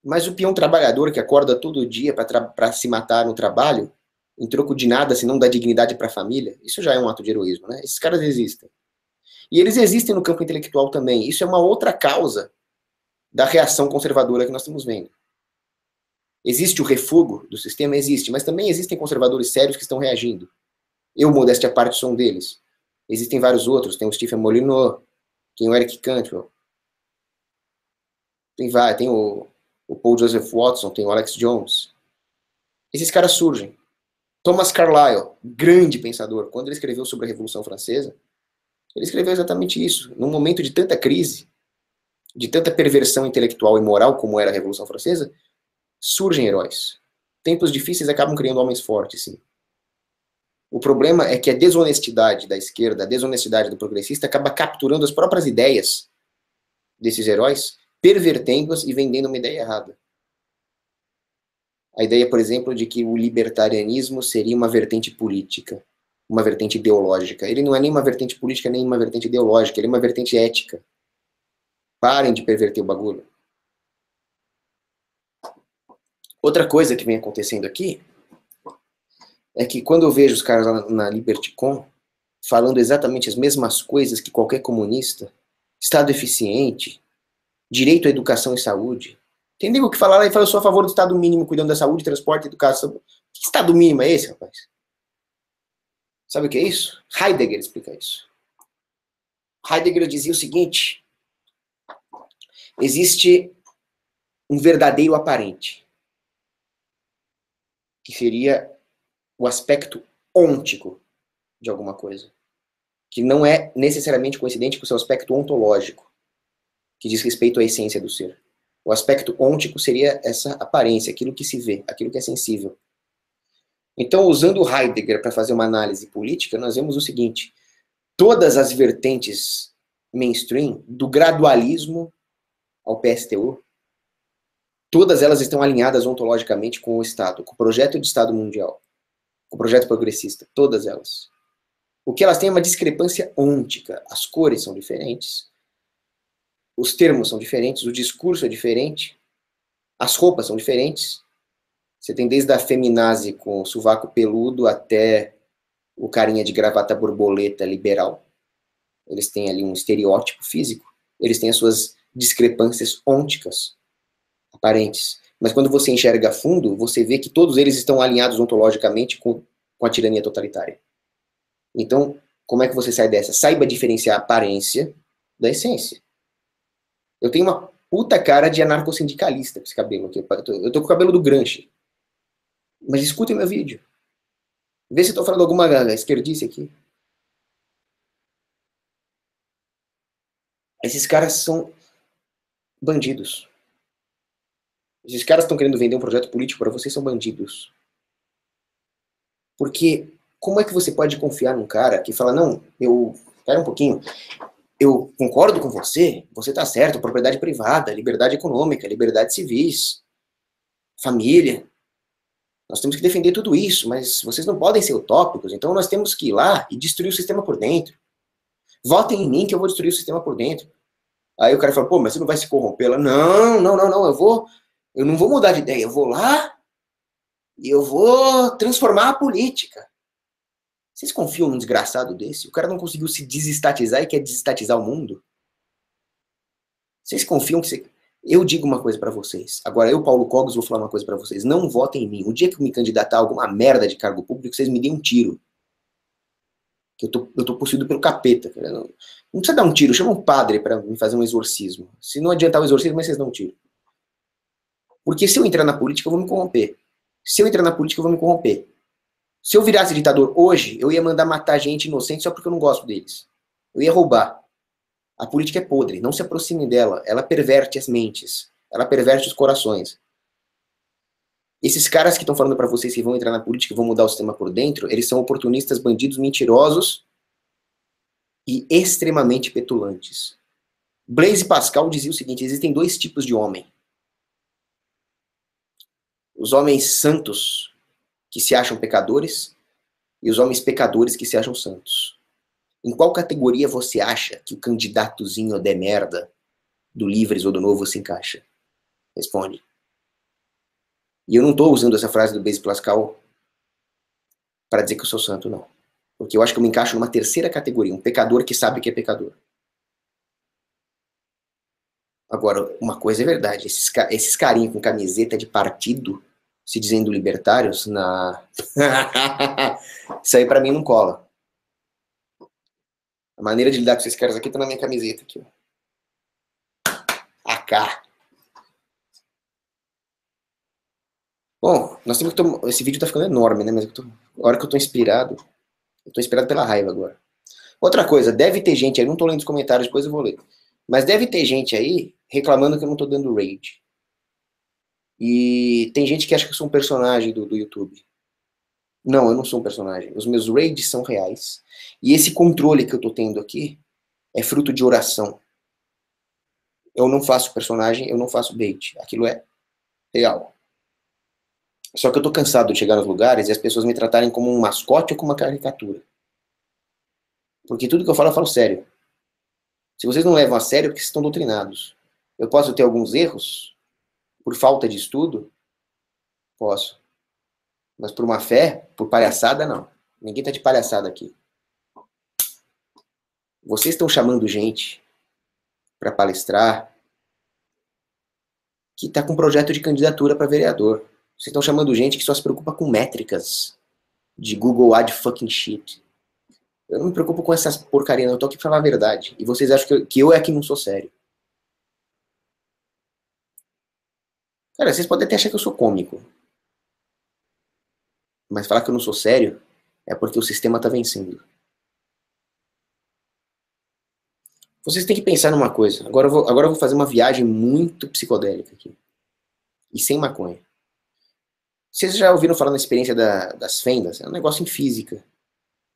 mas o peão trabalhador que acorda todo dia para se matar no trabalho, em troco de nada, se não dá dignidade para a família, isso já é um ato de heroísmo, né? Esses caras existem. E eles existem no campo intelectual também. Isso é uma outra causa da reação conservadora que nós estamos vendo. Existe o refúgio do sistema? Existe, mas também existem conservadores sérios que estão reagindo. Eu, modéstia à parte, sou um deles. Existem vários outros, tem o Stephen Molyneux, tem o Eric Cantwell, tem o Paul Joseph Watson, tem o Alex Jones. Esses caras surgem. Thomas Carlyle, grande pensador, quando ele escreveu sobre a Revolução Francesa, ele escreveu exatamente isso. Num momento de tanta crise, de tanta perversão intelectual e moral como era a Revolução Francesa, surgem heróis. Tempos difíceis acabam criando homens fortes, sim. O problema é que a desonestidade da esquerda, a desonestidade do progressista acaba capturando as próprias ideias desses heróis, pervertendo-as e vendendo uma ideia errada. A ideia, por exemplo, de que o libertarianismo seria uma vertente política, uma vertente ideológica. Ele não é nem uma vertente política, nem uma vertente ideológica, ele é uma vertente ética. Parem de perverter o bagulho. Outra coisa que vem acontecendo aqui é que quando eu vejo os caras lá na LibertyCon falando exatamente as mesmas coisas que qualquer comunista, Estado eficiente, direito à educação e saúde, tem nego que fala lá e fala, eu sou a favor do Estado mínimo cuidando da saúde, transporte e educação. Que Estado mínimo é esse, rapaz? Sabe o que é isso? Heidegger explica isso. Heidegger dizia o seguinte: existe um verdadeiro aparente, que seria o aspecto ôntico de alguma coisa, que não é necessariamente coincidente com o seu aspecto ontológico, que diz respeito à essência do ser. O aspecto ôntico seria essa aparência, aquilo que se vê, aquilo que é sensível. Então, usando Heidegger para fazer uma análise política, nós vemos o seguinte: todas as vertentes mainstream, do gradualismo ao PSTU, todas elas estão alinhadas ontologicamente com o Estado, com o projeto de Estado mundial, com o projeto progressista, todas elas. O que elas têm é uma discrepância ôntica. As cores são diferentes, os termos são diferentes, o discurso é diferente, as roupas são diferentes. Você tem desde a feminazi com o sovaco peludo até o carinha de gravata borboleta liberal. Eles têm ali um estereótipo físico. Eles têm as suas discrepâncias ônticas aparentes. Mas quando você enxerga a fundo, você vê que todos eles estão alinhados ontologicamente com a tirania totalitária. Então, como é que você sai dessa? Saiba diferenciar a aparência da essência. Eu tenho uma puta cara de anarcossindicalista com esse cabelo aqui. Eu tô com o cabelo do Gramsci. Mas escutem meu vídeo. Vê se eu tô falando alguma esquerdice aqui. Esses caras são bandidos. Esses caras estão querendo vender um projeto político para vocês, são bandidos. Porque como é que você pode confiar num cara que fala, não, espera um pouquinho, eu concordo com você tá certo, propriedade privada, liberdade econômica, liberdade civis, família, nós temos que defender tudo isso, mas vocês não podem ser utópicos, então nós temos que ir lá e destruir o sistema por dentro. Votem em mim que eu vou destruir o sistema por dentro. Aí o cara fala, pô, mas você não vai se corromper? Ela, não, eu não vou mudar de ideia, eu vou lá e eu vou transformar a política. Vocês confiam num desgraçado desse? O cara não conseguiu se desestatizar e quer desestatizar o mundo? Vocês confiam que você... Eu digo uma coisa pra vocês. Agora, eu, Paulo Cogos, vou falar uma coisa pra vocês. Não votem em mim. O dia que eu me candidatar a alguma merda de cargo público, vocês me deem um tiro. Que eu tô possuído pelo capeta. Não precisa dar um tiro. Chama um padre pra me fazer um exorcismo. Se não adiantar o exorcismo, mas vocês dão um tiro. Porque se eu entrar na política, eu vou me corromper. Se eu entrar na política, eu vou me corromper. Se eu virasse ditador hoje, eu ia mandar matar gente inocente só porque eu não gosto deles. Eu ia roubar. A política é podre, não se aproxime dela. Ela perverte as mentes. Ela perverte os corações. Esses caras que estão falando pra vocês que vão entrar na política e vão mudar o sistema por dentro, eles são oportunistas, bandidos, mentirosos e extremamente petulantes. Blaise Pascal dizia o seguinte, existem dois tipos de homem. Os homens santos, que se acham pecadores, e os homens pecadores que se acham santos. Em qual categoria você acha que o candidatozinho de merda do Livres ou do Novo se encaixa? Responde. E eu não estou usando essa frase do Blaise Pascal para dizer que eu sou santo, não. Porque eu acho que eu me encaixo numa terceira categoria, um pecador que sabe que é pecador. Agora, uma coisa é verdade, esses carinhos com camiseta de partido, se dizendo libertários, isso aí pra mim não cola. A maneira de lidar com esses caras aqui tá na minha camiseta aqui, ó. AK. Bom, nós temos que esse vídeo tá ficando enorme, né? Mas a hora que eu tô inspirado pela raiva agora. Outra coisa, deve ter gente aí, não tô lendo os comentários, depois eu vou ler. Mas deve ter gente aí reclamando que eu não tô dando raid. E tem gente que acha que eu sou um personagem do YouTube. Não, eu não sou um personagem. Os meus raids são reais. E esse controle que eu tô tendo aqui é fruto de oração. Eu não faço personagem, eu não faço bait. Aquilo é real. Só que eu tô cansado de chegar nos lugares e as pessoas me tratarem como um mascote ou como uma caricatura. Porque tudo que eu falo sério. Se vocês não levam a sério, é porque vocês estão doutrinados. Eu posso ter alguns erros por falta de estudo? Posso. Mas por uma fé, por palhaçada, não. Ninguém tá de palhaçada aqui. Vocês estão chamando gente para palestrar que tá com projeto de candidatura para vereador. Vocês estão chamando gente que só se preocupa com métricas de Google Ad fucking shit. Eu não me preocupo com essas porcaria, não. Eu tô aqui pra falar a verdade. E vocês acham que eu é que não sou sério. Cara, vocês podem até achar que eu sou cômico. Mas falar que eu não sou sério é porque o sistema tá vencendo. Vocês têm que pensar numa coisa. Agora eu vou fazer uma viagem muito psicodélica aqui. E sem maconha. Vocês já ouviram falar na experiência das fendas? É um negócio em física,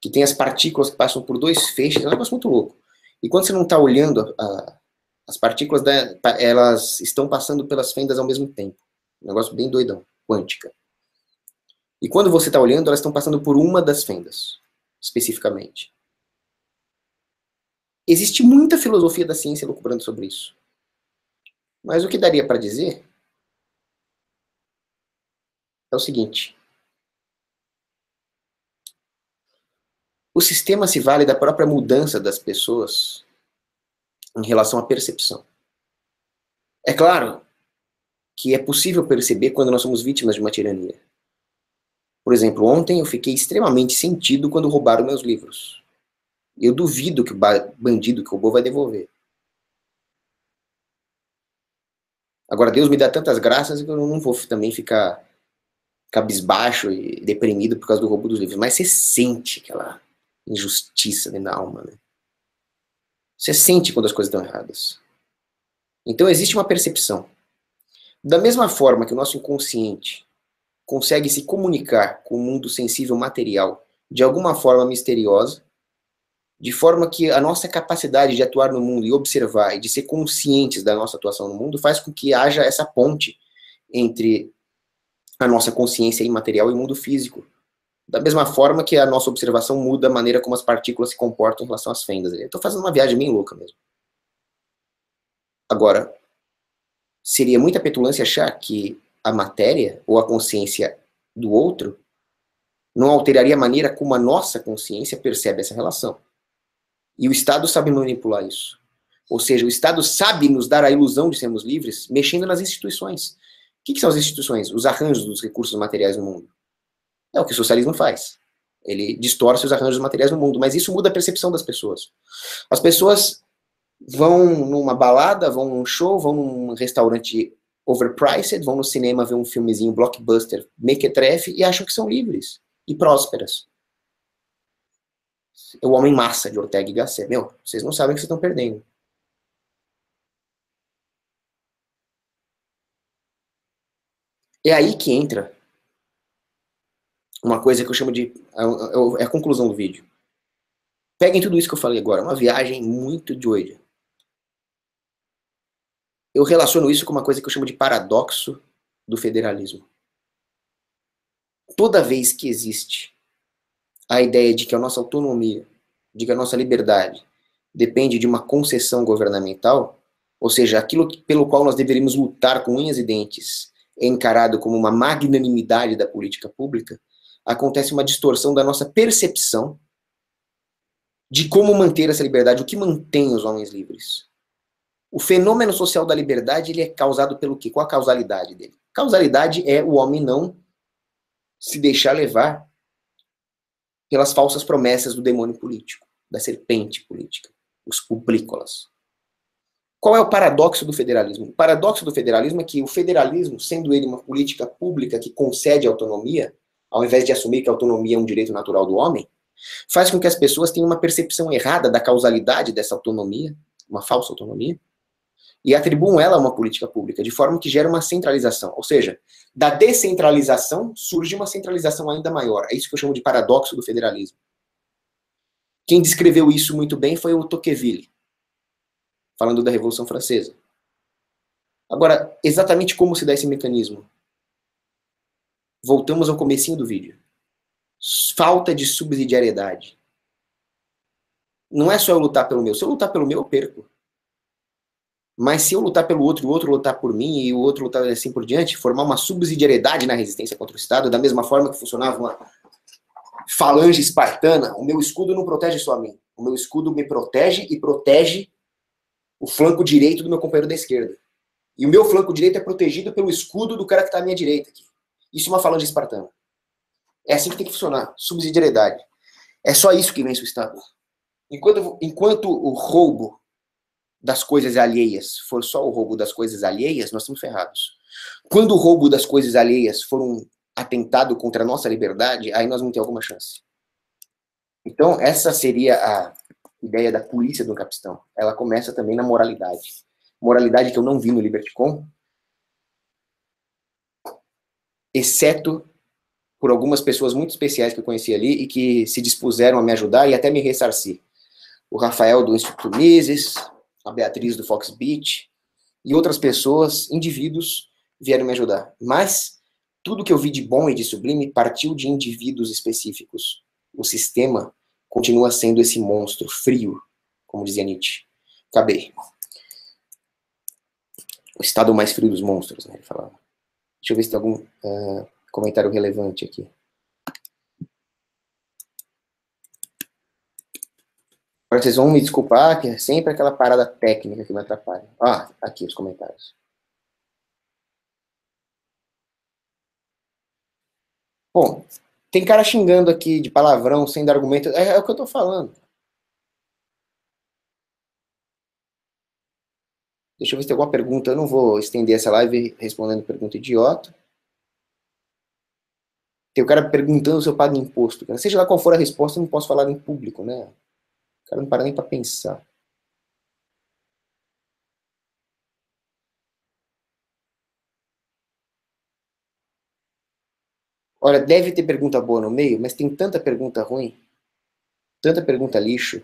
que tem as partículas que passam por dois feixes, é um negócio muito louco. E quando você não está olhando, as partículas, elas estão passando pelas fendas ao mesmo tempo. Um negócio bem doidão, quântica. E quando você está olhando, elas estão passando por uma das fendas, especificamente. Existe muita filosofia da ciência lucubrando sobre isso. Mas o que daria para dizer é o seguinte: o sistema se vale da própria mudança das pessoas em relação à percepção. É claro que é possível perceber quando nós somos vítimas de uma tirania. Por exemplo, ontem eu fiquei extremamente sentido quando roubaram meus livros. Eu duvido que o bandido que roubou vai devolver. Agora, Deus me dá tantas graças que eu não vou também ficar cabisbaixo e deprimido por causa do roubo dos livros. Mas você sente aquela injustiça dentro da alma, né? Você sente quando as coisas estão erradas. Então existe uma percepção. Da mesma forma que o nosso inconsciente consegue se comunicar com o mundo sensível material de alguma forma misteriosa, de forma que a nossa capacidade de atuar no mundo e observar e de ser conscientes da nossa atuação no mundo faz com que haja essa ponte entre a nossa consciência imaterial e o mundo físico. Da mesma forma que a nossa observação muda a maneira como as partículas se comportam em relação às fendas. Eu estou fazendo uma viagem bem louca mesmo. Agora, seria muita petulância achar que a matéria ou a consciência do outro não alteraria a maneira como a nossa consciência percebe essa relação. E o Estado sabe manipular isso. Ou seja, o Estado sabe nos dar a ilusão de sermos livres, mexendo nas instituições. O que são as instituições? Os arranjos dos recursos materiais no mundo. É o que o socialismo faz. Ele distorce os arranjos materiais no mundo, mas isso muda a percepção das pessoas. As pessoas vão numa balada, vão num show, vão num restaurante overpriced, vão no cinema ver um filmezinho blockbuster mequetrefe e acham que são livres e prósperas. O homem massa de Ortega y Gasset. Meu, vocês não sabem o que vocês estão perdendo. É aí que entra uma coisa que eu chamo de... é a conclusão do vídeo. Peguem tudo isso que eu falei agora, uma viagem muito doida. Eu relaciono isso com uma coisa que eu chamo de paradoxo do federalismo. Toda vez que existe a ideia de que a nossa autonomia, de que a nossa liberdade depende de uma concessão governamental, ou seja, aquilo pelo qual nós deveríamos lutar com unhas e dentes, é encarado como uma magnanimidade da política pública, acontece uma distorção da nossa percepção de como manter essa liberdade, o que mantém os homens livres. O fenômeno social da liberdade, ele é causado pelo quê? Qual a causalidade dele? A causalidade é o homem não se deixar levar pelas falsas promessas do demônio político, da serpente política, os publícolas. Qual é o paradoxo do federalismo? O paradoxo do federalismo é que o federalismo, sendo ele uma política pública que concede autonomia, ao invés de assumir que a autonomia é um direito natural do homem, faz com que as pessoas tenham uma percepção errada da causalidade dessa autonomia, uma falsa autonomia, e atribuam ela a uma política pública, de forma que gera uma centralização. Ou seja, da descentralização surge uma centralização ainda maior. É isso que eu chamo de paradoxo do federalismo. Quem descreveu isso muito bem foi o Tocqueville, falando da Revolução Francesa. Agora, exatamente como se dá esse mecanismo? Voltamos ao comecinho do vídeo. Falta de subsidiariedade. Não é só eu lutar pelo meu. Se eu lutar pelo meu, eu perco. Mas se eu lutar pelo outro, o outro lutar por mim e o outro lutar assim por diante, formar uma subsidiariedade na resistência contra o Estado, da mesma forma que funcionava uma falange espartana, o meu escudo não protege só a mim. O meu escudo me protege e protege o flanco direito do meu companheiro da esquerda. E o meu flanco direito é protegido pelo escudo do cara que está à minha direita aqui. Isso é uma falange espartana. É assim que tem que funcionar, subsidiariedade. É só isso que vence o Estado. Enquanto o roubo das coisas alheias for só o roubo das coisas alheias, nós estamos ferrados. Quando o roubo das coisas alheias for um atentado contra a nossa liberdade, aí nós vamos ter alguma chance. Então, essa seria a ideia da polícia do capistão. Ela começa também na moralidade. Moralidade que eu não vi no Liberty Com, exceto por algumas pessoas muito especiais que eu conheci ali e que se dispuseram a me ajudar e até me ressarcir. O Rafael do Instituto Mises, a Beatriz do Fox Beach e outras pessoas, indivíduos, vieram me ajudar. Mas tudo que eu vi de bom e de sublime partiu de indivíduos específicos. O sistema continua sendo esse monstro frio, como dizia Nietzsche. Acabei. O estado mais frio dos monstros, né, ele falava. Deixa eu ver se tem algum comentário relevante aqui. Agora vocês vão me desculpar, que é sempre aquela parada técnica que me atrapalha. Ah, aqui os comentários. Bom, tem cara xingando aqui de palavrão, sem dar argumento. É o que eu tô falando. Deixa eu ver se tem alguma pergunta. Eu não vou estender essa live respondendo pergunta idiota. Tem o cara perguntando se eu pago imposto. Cara. Seja lá qual for a resposta, eu não posso falar em público, né? O cara não para nem pra pensar. Olha, deve ter pergunta boa no meio, mas tem tanta pergunta ruim, tanta pergunta lixo.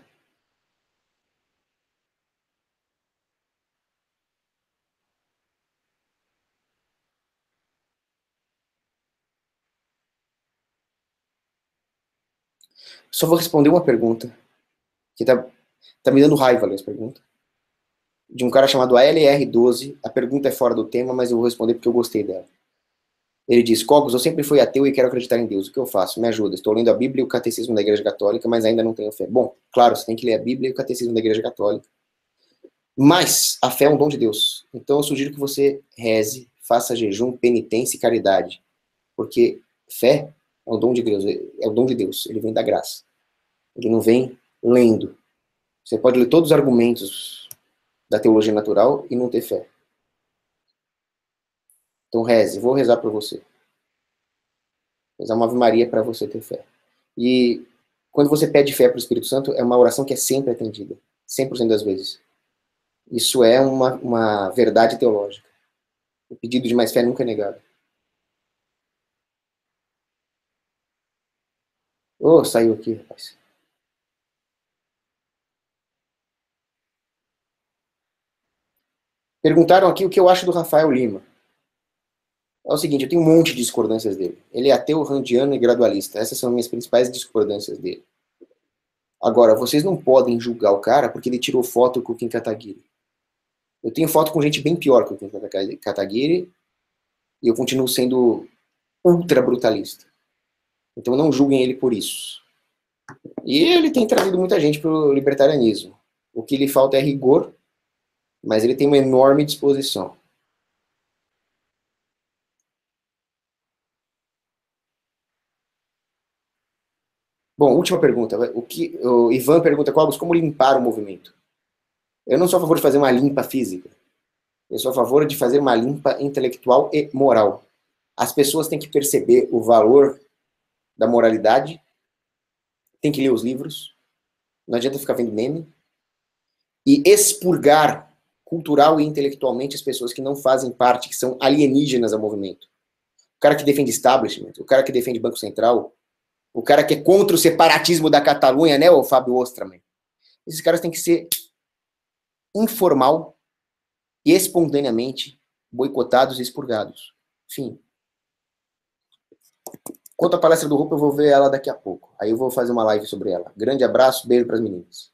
Só vou responder uma pergunta, que tá me dando raiva ler essa pergunta. De um cara chamado ALR12. A pergunta é fora do tema, mas eu vou responder porque eu gostei dela. Ele diz: Cogos, eu sempre fui ateu e quero acreditar em Deus. O que eu faço? Me ajuda. Estou lendo a Bíblia e o Catecismo da Igreja Católica, mas ainda não tenho fé. Bom, claro, você tem que ler a Bíblia e o Catecismo da Igreja Católica. Mas a fé é um dom de Deus. Então eu sugiro que você reze, faça jejum, penitência e caridade. Porque fé é um dom de Deus. É o dom de Deus. Ele vem da graça. Ele não vem lendo. Você pode ler todos os argumentos da teologia natural e não ter fé. Então reze. Vou rezar por você. Rezar uma Ave Maria para você ter fé. E quando você pede fé para o Espírito Santo, é uma oração que é sempre atendida. 100% das vezes. Isso é uma verdade teológica. O pedido de mais fé nunca é negado. Oh, saiu aqui, rapaz. Perguntaram aqui o que eu acho do Rafael Lima. É o seguinte, eu tenho um monte de discordâncias dele. Ele é ateu, randiano e gradualista. Essas são minhas principais discordâncias dele. Agora, vocês não podem julgar o cara porque ele tirou foto com o Kim Kataguiri. Eu tenho foto com gente bem pior que o Kim Kataguiri e eu continuo sendo ultra brutalista. Então não julguem ele por isso. E ele tem trazido muita gente para o libertarianismo. O que lhe falta é rigor, mas ele tem uma enorme disposição. Bom, última pergunta. O Ivan pergunta, Cogos, como limpar o movimento? Eu não sou a favor de fazer uma limpa física. Eu sou a favor de fazer uma limpa intelectual e moral. As pessoas têm que perceber o valor da moralidade, têm que ler os livros, não adianta ficar vendo meme, e expurgar cultural e intelectualmente as pessoas que não fazem parte, que são alienígenas ao movimento. O cara que defende establishment, o cara que defende Banco Central, o cara que é contra o separatismo da Catalunha, né, o Fábio Ostraman. Esses caras têm que ser informal e espontaneamente boicotados e expurgados. Fim. Quanto à palestra do Rupo, eu vou ver ela daqui a pouco. Aí eu vou fazer uma live sobre ela. Grande abraço, beijo para as meninas.